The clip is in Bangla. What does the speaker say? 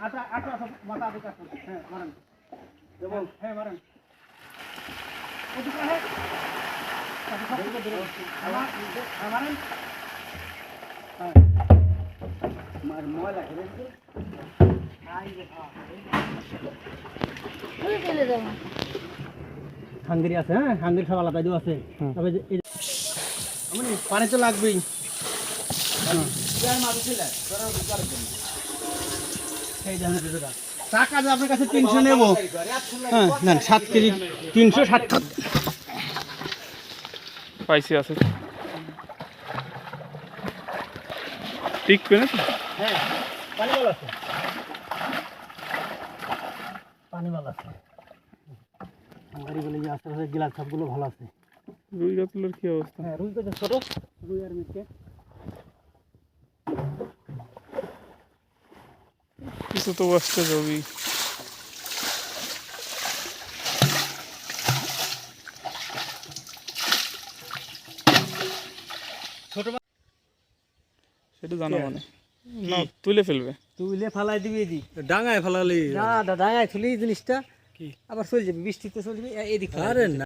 আটা আটা মাথা দিকে আসুন হ্যাঁ মারেন দেবল হ্যাঁ মারেন ওদিকে হ্যাঁ মারেন হ্যাঁ মার ময়লা খেলে হাঙ্গেরি আছে হ্যাঁ হাঙ্গেরি সব আলাদা দিও আছে তবে আমি পানি তো লাগবেই টাকা যে আপনার কাছে 300 নেব হ্যাঁ নেন 7 কেজি 360 পাইসি আছে টিকবে না হ্যাঁ পানি ভালো আছে পানি ভালো আছে হাঙ্গারি বলে যে আস্তে গিলাস সবগুলো ভালো আছে রুই কাতলার কি অবস্থা হ্যাঁ রুই তো ছোট রুই আর মিটকে কিছু তো বসতে যাবি ছোট সেটা জানা মানে না তুলে ফেলবে তুইলে ফালাই দিবি এদিক ডাঙায় ফেলালি না ডাঙায় তুলি জিনিসটা কি আবার চলে যাবে বৃষ্টিতে চলে যাবে এদিক আরে না